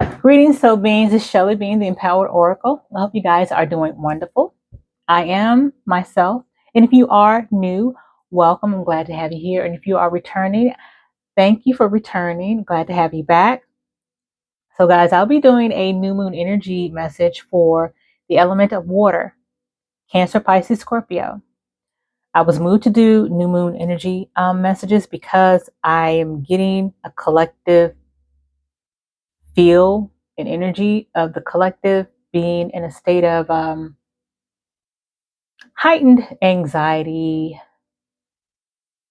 Greetings, soul beings. It's Shelly Being, the Empowered Oracle. I hope you guys are doing wonderful. I am myself. And if you are new, welcome. I'm glad to have you here. And if you are returning, thank you for returning. Glad to have you back. So, guys, I'll be doing a new moon energy message for the element of water, Cancer, Pisces, Scorpio. I was moved to do new moon energy messages because I am getting a collective feel and energy of the collective being in a state of heightened anxiety,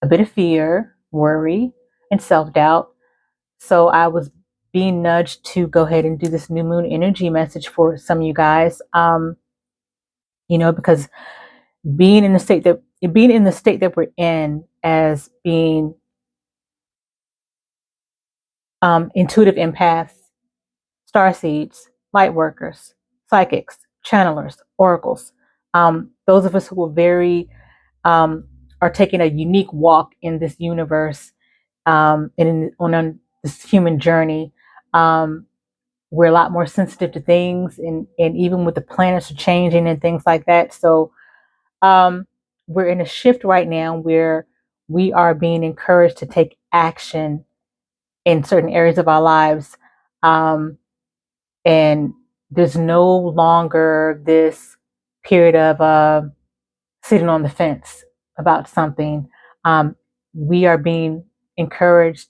a bit of fear, worry, and self doubt. So I was being nudged to go ahead and do this new moon energy message for some of you guys. Because being in the state that we're in as being intuitive empaths, starseeds, light workers, psychics, channelers, oracles. Those of us who are are taking a unique walk in this universe and on this human journey. We're a lot more sensitive to things, and even with the planets are changing and things like that. So we're in a shift right now where we are being encouraged to take action in certain areas of our lives. And there's no longer this period of sitting on the fence about something. We are being encouraged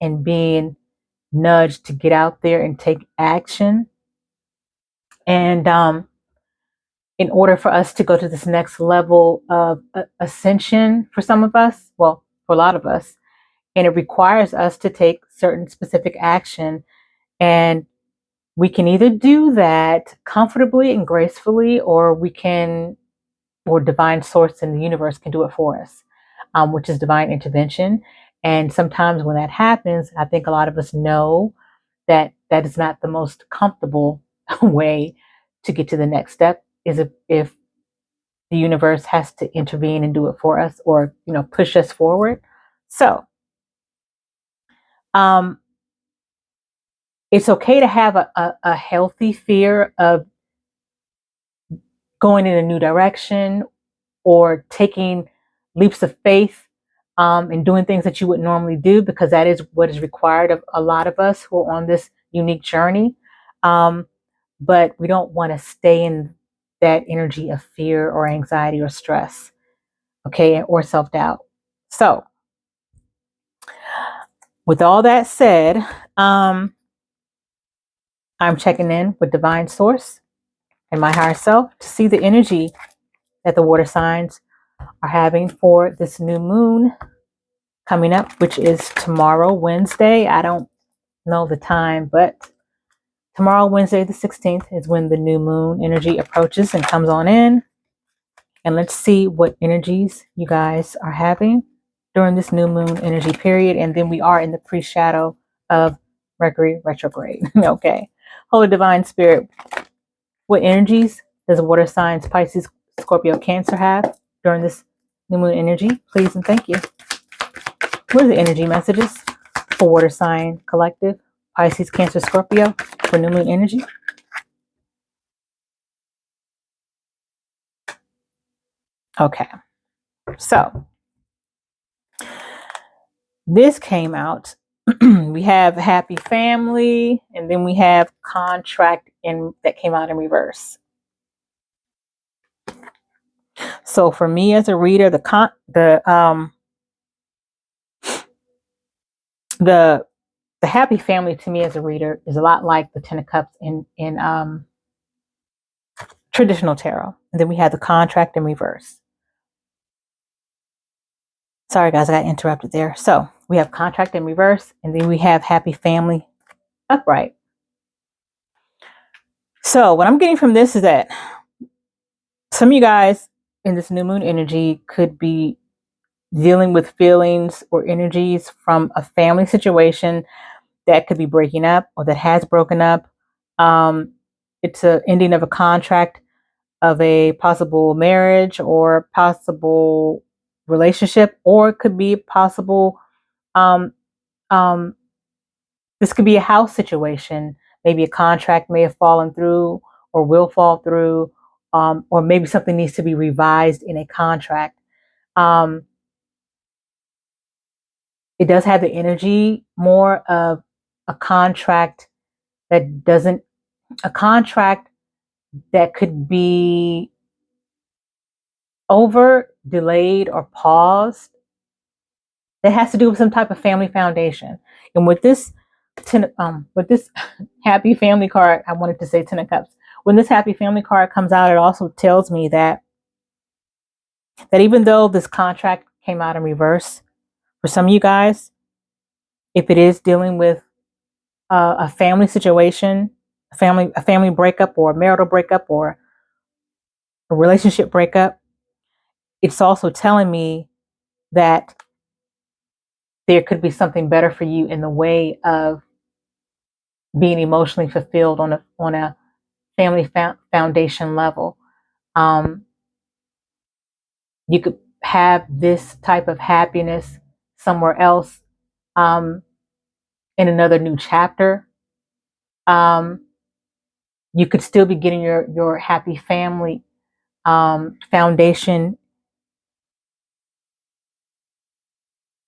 and being nudged to get out there and take action. And in order for us to go to this next level of ascension for some of us, well, for a lot of us, and it requires us to take certain specific action. And we can either do that comfortably and gracefully, or divine source in the universe can do it for us, which is divine intervention. And sometimes when that happens, I think a lot of us know that that is not the most comfortable way to get to the next step, is if the universe has to intervene and do it for us, or push us forward. So um, it's okay to have a healthy fear of going in a new direction or taking leaps of faith, and doing things that you would normally do, because that is what is required of a lot of us who are on this unique journey. But we don't want to stay in that energy of fear or anxiety or stress, okay, or self doubt. So, with all that said, I'm checking in with Divine Source and my higher self to see the energy that the water signs are having for this new moon coming up, which is tomorrow, Wednesday. I don't know the time, but tomorrow, Wednesday, the 16th, is when the new moon energy approaches and comes on in. And let's see what energies you guys are having during this new moon energy period. And then we are in the pre-shadow of Mercury retrograde. Okay. Holy Divine Spirit, what energies does water signs Pisces, Scorpio, Cancer have during this new moon energy? Please and thank you. What are the energy messages for water sign collective, Pisces, Cancer, Scorpio, for new moon energy? Okay. So this came out. We have happy family, and then we have contract that came out in reverse. So for me as a reader, the happy family to me as a reader is a lot like the Ten of Cups in traditional tarot. And then we have the contract in reverse. Sorry guys, I got interrupted there. So we have contract in reverse, and then we have happy family upright. So what I'm getting from this is that some of you guys in this new moon energy could be dealing with feelings or energies from a family situation that could be breaking up or that has broken up. It's an ending of a contract of a possible marriage or possible relationship, or it could be possible. Um, this could be a house situation maybe a contract may have fallen through or will fall through, or maybe something needs to be revised in a contract. It does have the energy more of a contract that doesn't, a contract that could be over, delayed, or paused, that has to do with some type of family foundation. And with this happy family card, I wanted to say 10 of cups. When this happy family card comes out, it also tells me that even though this contract came out in reverse, for some of you guys, if it is dealing with a family situation, a family breakup, or a marital breakup, or a relationship breakup, it's also telling me that there could be something better for you in the way of being emotionally fulfilled on a family foundation level. Um, you could have this type of happiness somewhere else, um, in another new chapter. Um, you could still be getting your happy family foundation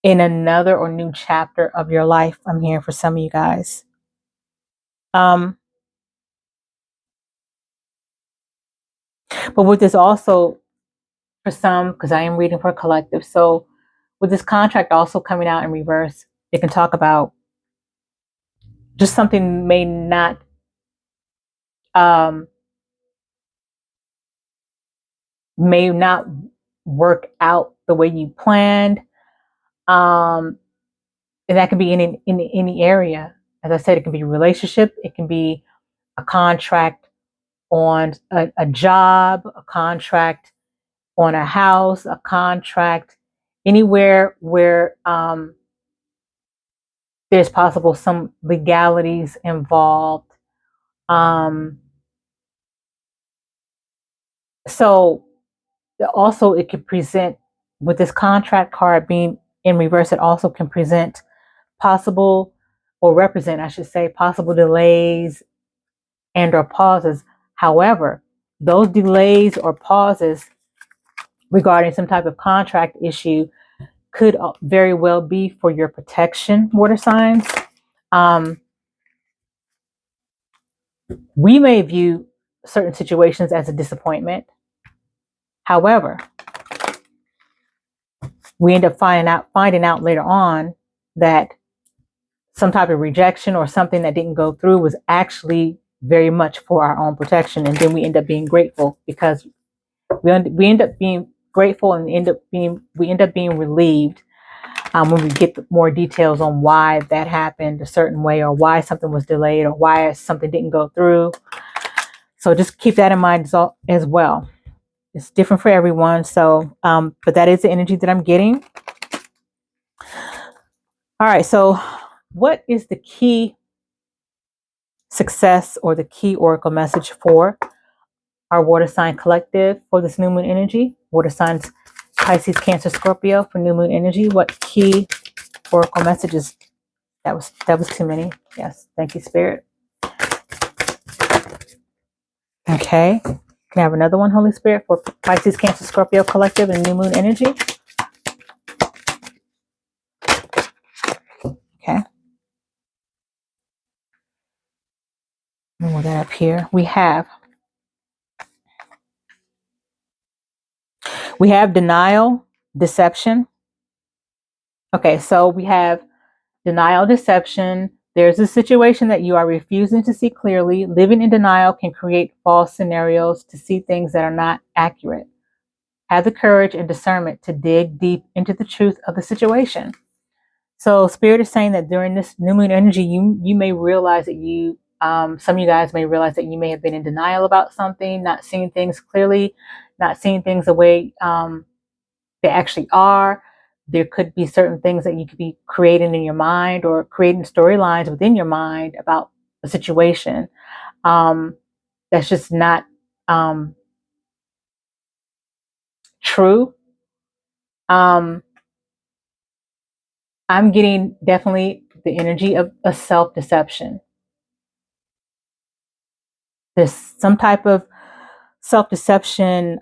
in another or new chapter of your life. I'm here for some of you guys. But with this also, for some, because I am reading for a collective, so with this contract also coming out in reverse, it can talk about just something um, may not work out the way you planned. And that can be in any area. As I said, it can be a relationship, it can be a contract on a job, a contract on a house, a contract anywhere where there's possible some legalities involved. Um, so also it can present, with this contract card being in reverse, it also can present possible, or represent, I should say, possible delays and or pauses. However, those delays or pauses regarding some type of contract issue could very well be for your protection, water signs. Um, we may view certain situations as a disappointment. However, we end up finding out later on that some type of rejection or something that didn't go through was actually very much for our own protection, and then we end up being grateful, because we end up being grateful, and we end up being relieved when we get more details on why that happened a certain way, or why something was delayed, or why something didn't go through. So just keep that in mind as well. It's different for everyone. So, but that is the energy that I'm getting. All right. So what is the key success or the key oracle message for our water sign collective for this new moon energy? Water signs Pisces, Cancer, Scorpio for new moon energy. What key oracle messages? That was too many. Yes. Thank you, Spirit. Okay. Can I have another one, Holy Spirit, for Pisces, Cancer, Scorpio collective and new moon energy? Okay. Move that up here. We have denial, deception. Okay, so we have denial, deception. There's a situation that you are refusing to see clearly. Living in denial can create false scenarios to see things that are not accurate. Have the courage and discernment to dig deep into the truth of the situation. So Spirit is saying that during this new moon energy, you may realize that some of you guys may realize that you may have been in denial about something, not seeing things clearly, not seeing things the way they actually are. There could be certain things that you could be creating in your mind, or creating storylines within your mind about a situation that's just not true. I'm getting definitely the energy of a self-deception. There's some type of self-deception,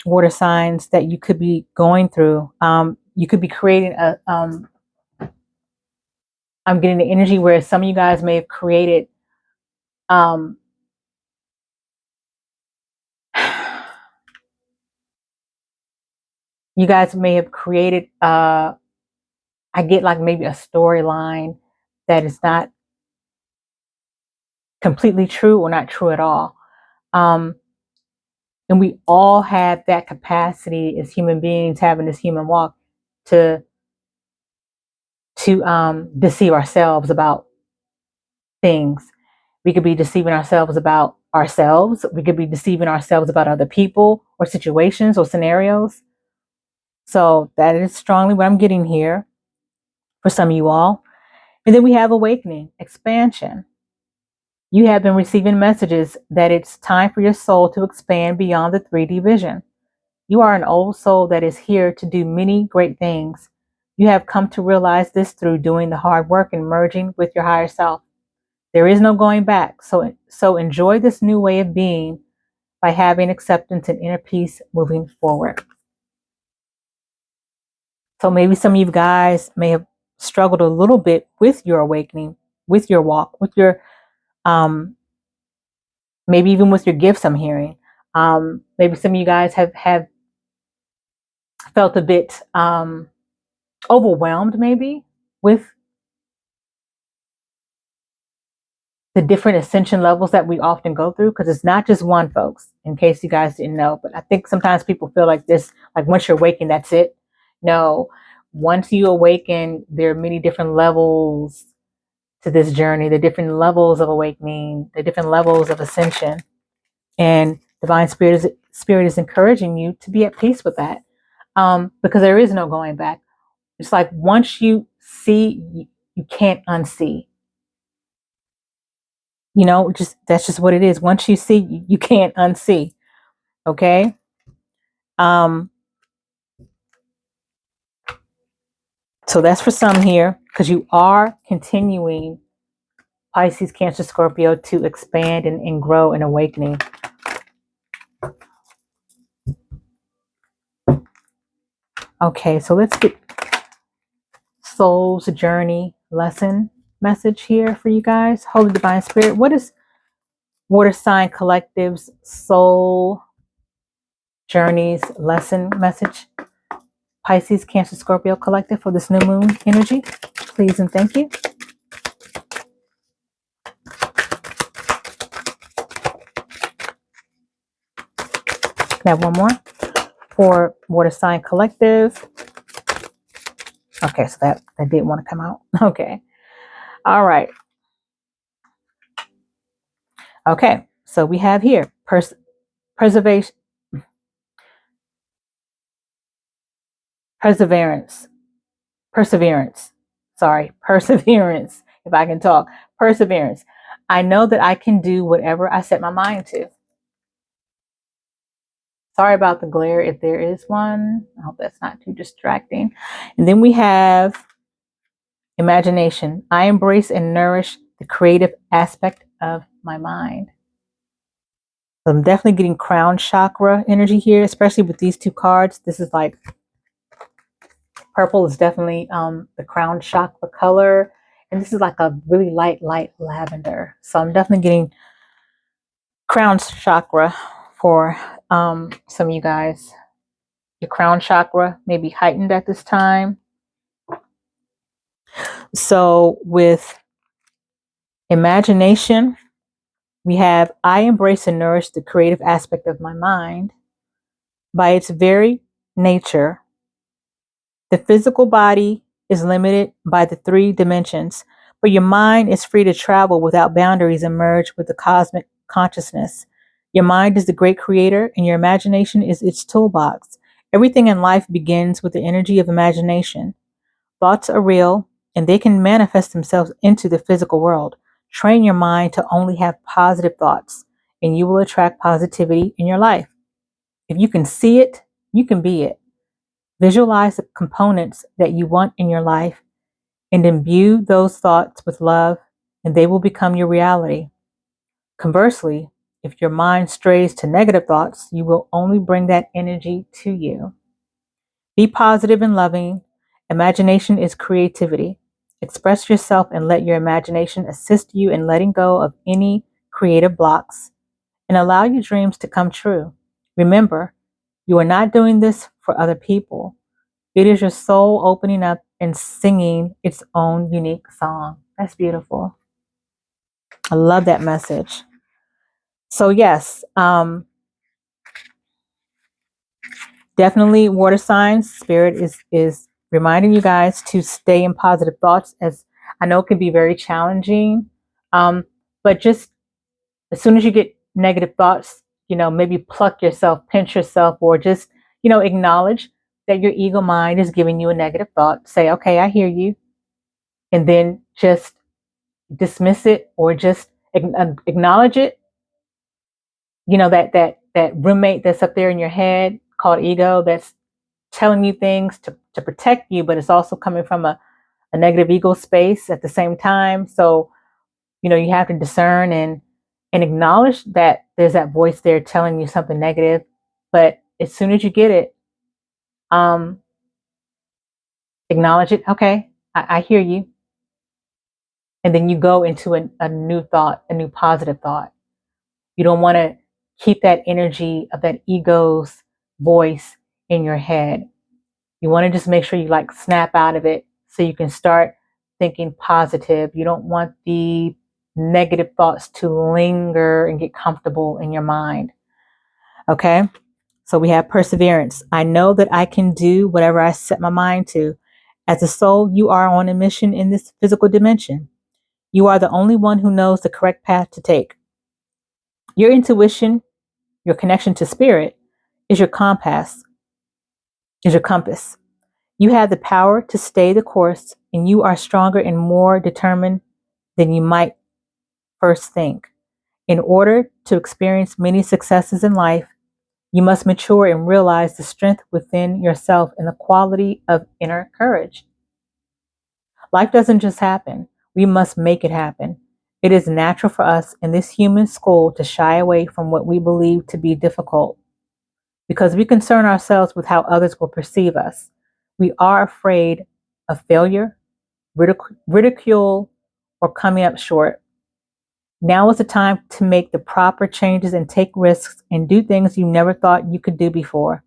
water signs, that you could be going through. You could be creating a, I'm getting the energy where some of you guys may have created, um, you guys may have created, I get like maybe a storyline that is not completely true or not true at all. Um, and we all have that capacity as human beings, having this human walk, to deceive ourselves about things. We could be deceiving ourselves about ourselves. We could be deceiving ourselves about other people or situations or scenarios. So that is strongly what I'm getting here for some of you all. And then we have awakening, expansion. You have been receiving messages that it's time for your soul to expand beyond the 3D vision. You are an old soul that is here to do many great things. You have come to realize this through doing the hard work and merging with your higher self. There is no going back. So enjoy this new way of being by having acceptance and inner peace moving forward. So maybe some of you guys may have struggled a little bit with your awakening, with your walk, with your maybe even with your gifts. I'm hearing. Maybe some of you guys have felt a bit overwhelmed, maybe, with the different ascension levels that we often go through, because it's not just one, folks, in case you guys didn't know. But I think sometimes people feel like this, like once you're awakened, that's it. No, once you awaken, there are many different levels to this journey, the different levels of awakening, the different levels of ascension. And divine spirit is encouraging you to be at peace with that, because there is no going back. It's like once you see, you can't unsee. You know, just that's just what it is. Once you see, you can't unsee. Okay. Um, so that's for some here, because you are continuing, Pisces, Cancer, Scorpio, to expand and grow in awakening. Okay, so let's get Soul's Journey lesson message here for you guys. Holy Divine Spirit, what is Water Sign Collective's Soul Journeys lesson message? Pisces, Cancer, Scorpio Collective for this new moon energy, please and thank you. Can I have one more for Water Sign Collective? Okay, so that didn't want to come out. Okay. All right. Okay, so we have here perseverance, sorry, perseverance, if I can talk, perseverance. I know that I can do whatever I set my mind to. Sorry about the glare if there is one. I hope that's not too distracting. And then we have imagination. I embrace and nourish the creative aspect of my mind. So I'm definitely getting crown chakra energy here, especially with these two cards. This is like purple is definitely the crown chakra color. And this is like a really light lavender. So I'm definitely getting crown chakra for some of you guys. Your crown chakra may be heightened at this time. So with imagination, we have I embrace and nourish the creative aspect of my mind. By its very nature, the physical body is limited by the 3 dimensions, but your mind is free to travel without boundaries and merge with the cosmic consciousness. Your mind is the great creator, and your imagination is its toolbox. Everything in life begins with the energy of imagination. Thoughts are real, and they can manifest themselves into the physical world. Train your mind to only have positive thoughts, and you will attract positivity in your life. If you can see it, you can be it. Visualize the components that you want in your life and imbue those thoughts with love, and they will become your reality. Conversely, If your mind strays to negative thoughts, you will only bring that energy to you. Be positive and loving. Imagination is creativity. Express yourself and let your imagination assist you in letting go of any creative blocks and allow your dreams to come true. Remember, you are not doing this for other people. It is your soul opening up and singing its own unique song. That's beautiful. I love that message. So yes, definitely water signs. Spirit is reminding you guys to stay in positive thoughts, as I know it can be very challenging. But just as soon as you get negative thoughts, maybe pluck yourself, pinch yourself, or just, acknowledge that your ego mind is giving you a negative thought. Say, okay, I hear you. And then just dismiss it or just acknowledge it. That roommate that's up there in your head called ego, that's telling you things to protect you, but it's also coming from a negative ego space at the same time. So, you have to discern and acknowledge that there's that voice there telling you something negative. But as soon as you get it, acknowledge it. Okay, I hear you. And then you go into a new thought, a new positive thought. You don't want to keep that energy of that ego's voice in your head. You want to just make sure you snap out of it so you can start thinking positive. You don't want the negative thoughts to linger and get comfortable in your mind. Okay? So we have perseverance. I know that I can do whatever I set my mind to. As a soul, you are on a mission in this physical dimension. You are the only one who knows the correct path to take. Your intuition, your connection to spirit, is your compass, is your compass. You have the power to stay the course, and you are stronger and more determined than you might first think. In order to experience many successes in life, you must mature and realize the strength within yourself and the quality of inner courage. Life doesn't just happen. We must make it happen. It is natural for us in this human school to shy away from what we believe to be difficult because we concern ourselves with how others will perceive us. We are afraid of failure, ridicule, or coming up short. Now is the time to make the proper changes and take risks and do things you never thought you could do before.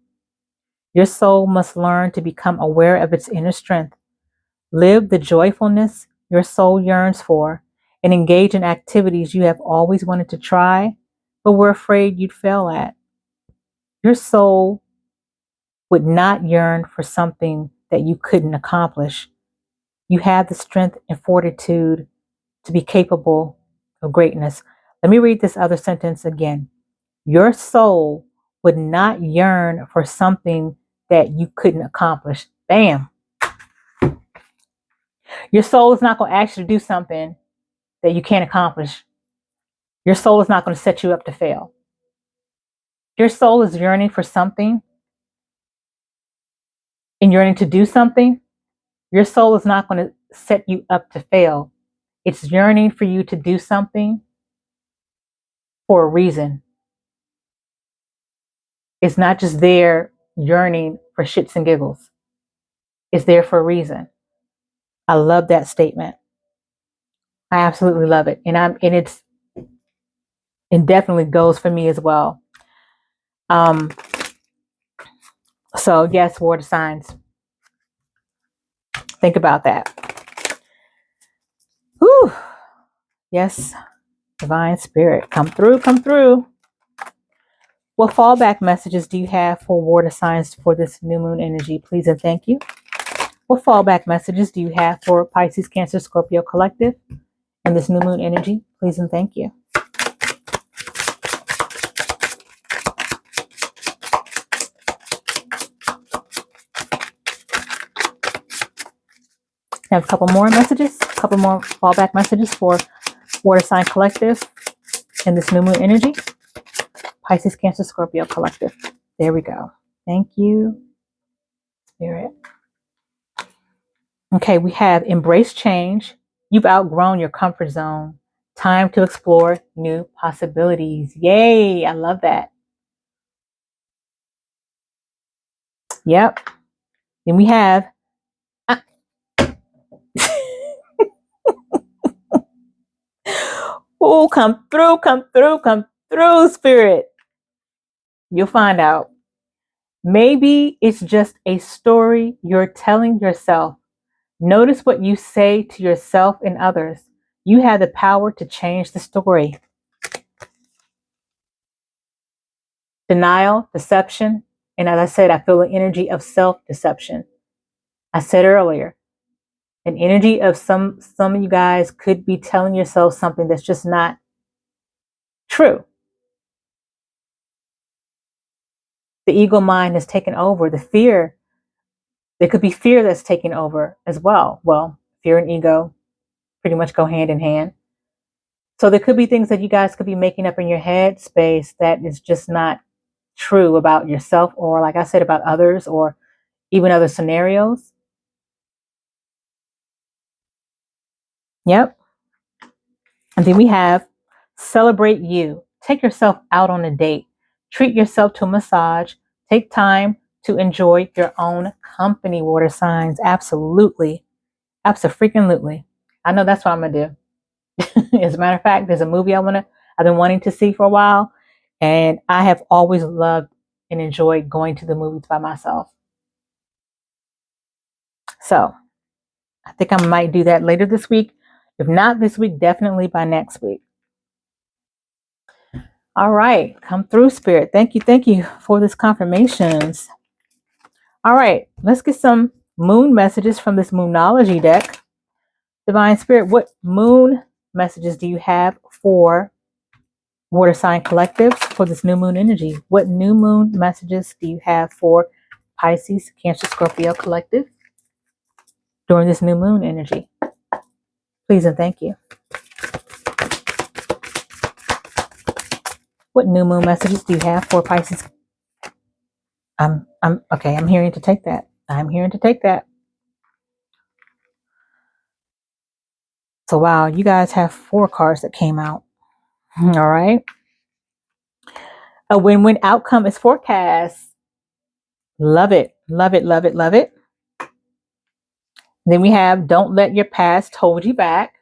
Your soul must learn to become aware of its inner strength. Live the joyfulness your soul yearns for and engage in activities you have always wanted to try, but were afraid you'd fail at. Your soul would not yearn for something that you couldn't accomplish. You have the strength and fortitude to be capable of greatness. Let me read this other sentence again. Your soul would not yearn for something that you couldn't accomplish. Bam. Your soul is not going to ask you to do something that you can't accomplish. Your soul is not going to set you up to fail. Your soul is yearning for something and yearning to do something. Your soul is not going to set you up to fail. It's yearning for you to do something for a reason. It's not just there yearning for shits and giggles. It's there for a reason. I love that statement. I absolutely love it. It definitely goes for me as well. So yes, water signs. Think about that. Whew. Yes, divine spirit, come through, come through. What fallback messages do you have for water signs for this new moon energy? Please and thank you. What fallback messages do you have for Pisces, Cancer, Scorpio collective and this new moon energy? Please and thank you. I have a couple more messages, a couple more fallback messages for water sign collective and this new moon energy. Pisces, Cancer, Scorpio collective. There we go. Thank you, Spirit. Okay, we have embrace change. You've outgrown your comfort zone. Time to explore new possibilities. Yay, I love that. Yep. Then we have oh, come through, spirit. You'll find out. Maybe it's just a story you're telling yourself. Notice what you say to yourself and others. You have the power to change the story. Denial, deception, and as I said, I feel an energy of self-deception. I said earlier, an energy of some of you guys could be telling yourself something that's just not true. The ego mind has taken over. The fear, there could be fear that's taken over as well. Well, fear and ego pretty much go hand in hand. So there could be things that you guys could be making up in your head space that is just not true about yourself, or like I said, about others, or even other scenarios. Yep. And then we have celebrate you. Take yourself out on a date. Treat yourself to a massage. Take time to enjoy your own company, water signs. Absolutely. Absolutely. I know that's what I'm going to do. As a matter of fact, there's a movie I've been wanting to see for a while. And I have always loved and enjoyed going to the movies by myself. So I think I might do that later this week. If not this week, definitely by next week. All right. Come through, Spirit. Thank you. Thank you for this confirmations. All right. Let's get some moon messages from this Moonology deck. Divine Spirit, what moon messages do you have for water sign collectives for this new moon energy? What new moon messages do you have for Pisces, Cancer, Scorpio collective during this new moon energy? Please and thank you. What new moon messages do you have for Pisces? I'm okay. I'm hearing to take that. I'm hearing to take that. So wow, you guys have 4 cards that came out. All right. A win-win outcome is forecast. Love it. Love it. Love it. Love it. Then we have don't let your past hold you back.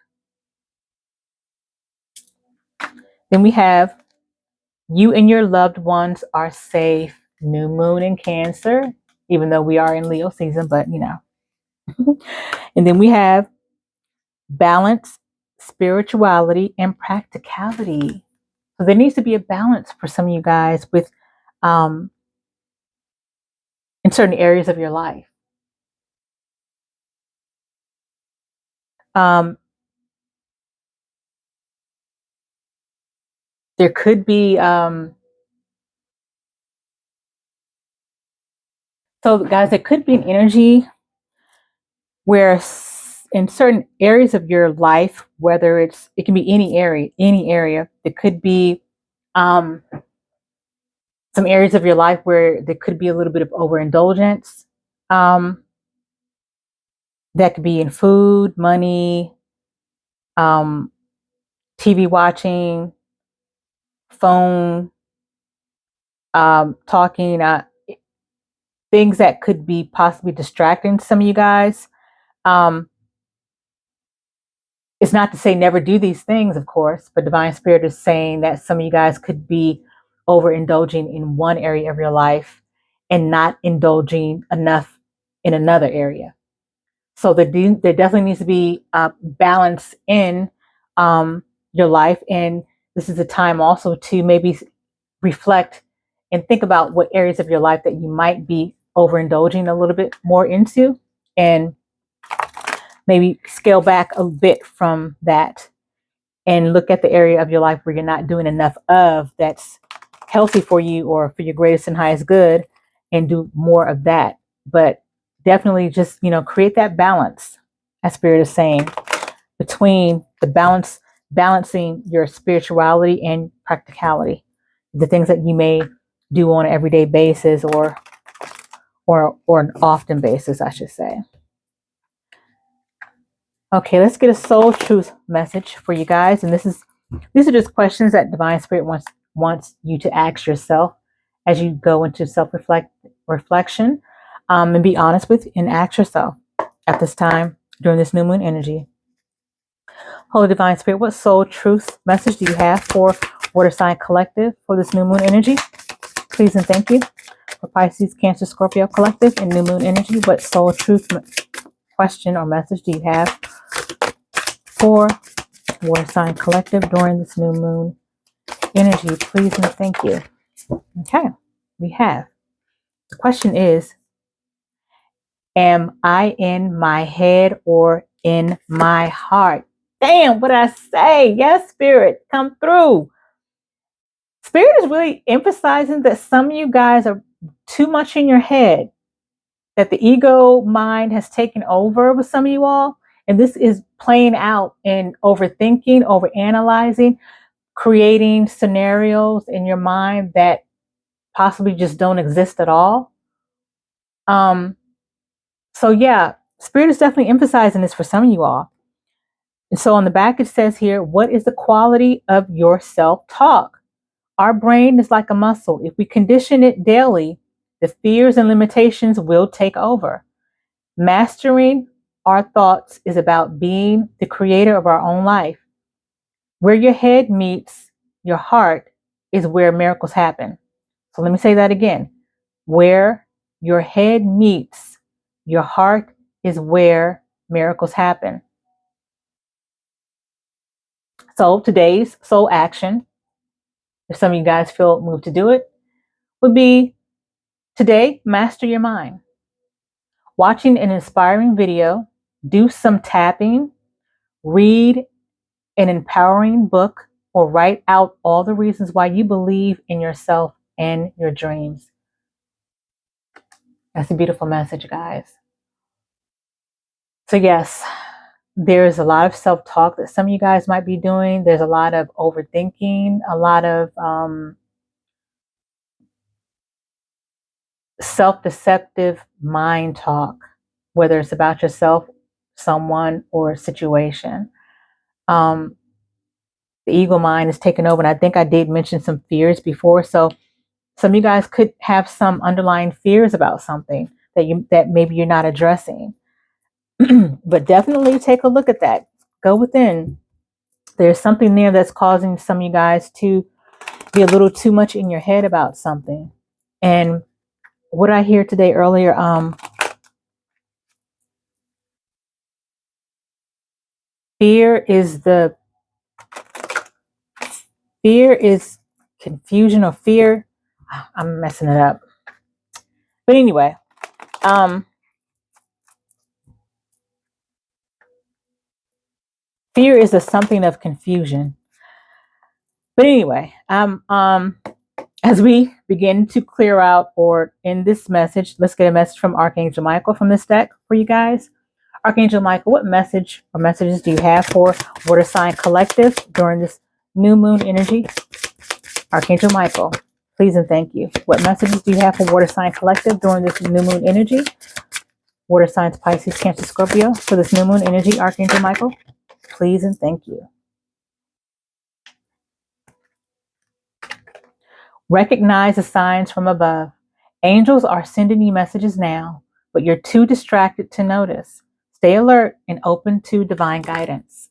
Then we have you and your loved ones are safe. New moon in Cancer, even though we are in Leo season, but you know. And then we have balance, spirituality, and practicality. So there needs to be a balance for some of you guys with in certain areas of your life. There could be so guys, there could be an energy where in certain areas of your life, whether it can be any area, there could be some areas of your life where there could be a little bit of overindulgence. That could be in food, money, TV watching, phone, talking, things that could be possibly distracting to some of you guys. It's not to say never do these things, of course, but Divine Spirit is saying that some of you guys could be overindulging in one area of your life and not indulging enough in another area. So there definitely needs to be balance in your life. And this is a time also to maybe reflect and think about what areas of your life that you might be overindulging a little bit more into, and maybe scale back a bit from that and look at the area of your life where you're not doing enough of that's healthy for you or for your greatest and highest good, and do more of that. But definitely just, create that balance, as Spirit is saying, between the balancing your spirituality and practicality, the things that you may do on an everyday basis or an often basis, I should say. Okay, let's get a soul truth message for you guys. And this is These are just questions that Divine Spirit wants you to ask yourself as you go into reflection, and be honest with and ask yourself at this time during this new moon energy. Holy Divine Spirit, what soul truth message do you have for Water Sign Collective for this new moon energy? Please and thank you. For Pisces, Cancer, Scorpio Collective and new moon energy, what soul truth question or message do you have for Water Sign Collective during this new moon energy? Please and thank you. Okay, we have. The question is, am I in my head or in my heart? Damn, what did I say? Yes, Spirit, come through. Spirit is really emphasizing that some of you guys are too much in your head, that the ego mind has taken over with some of you all. And this is playing out in overthinking, overanalyzing, creating scenarios in your mind that possibly just don't exist at all. So yeah, Spirit is definitely emphasizing this for some of you all. And so on the back, it says here, what is the quality of your self-talk? Our brain is like a muscle. If we condition it daily, the fears and limitations will take over. Mastering our thoughts is about being the creator of our own life. Where your head meets your heart is where miracles happen. So let me say that again. Where your head meets your heart is where miracles happen. So today's soul action, if some of you guys feel moved to do it, would be today, master your mind. Watching an inspiring video, do some tapping, read an empowering book, or write out all the reasons why you believe in yourself and your dreams. That's a beautiful message, guys. So yes, there's a lot of self-talk that some of you guys might be doing. There's a lot of overthinking, a lot of self-deceptive mind talk, whether it's about yourself, someone, or a situation. The ego mind is taking over. And I think I did mention some fears before. So some of you guys could have some underlying fears about something that maybe you're not addressing. But definitely take a look at that. Go within. There's something there that's causing some of you guys to be a little too much in your head about something. And what I hear today earlier, fear is confusion or fear. I'm messing it up. But anyway, fear is a something of confusion. But anyway, as we begin to clear out or in this message, let's get a message from Archangel Michael from this deck for you guys. Archangel Michael, what message or messages do you have for Water Sign Collective during this new moon energy? Archangel Michael, please and thank you. What messages do you have for Water Sign Collective during this new moon energy? Water signs Pisces, Cancer, Scorpio for this new moon energy. Archangel Michael, please and thank you. Recognize the signs from above. Angels are sending you messages now, but you're too distracted to notice. Stay alert and open to divine guidance.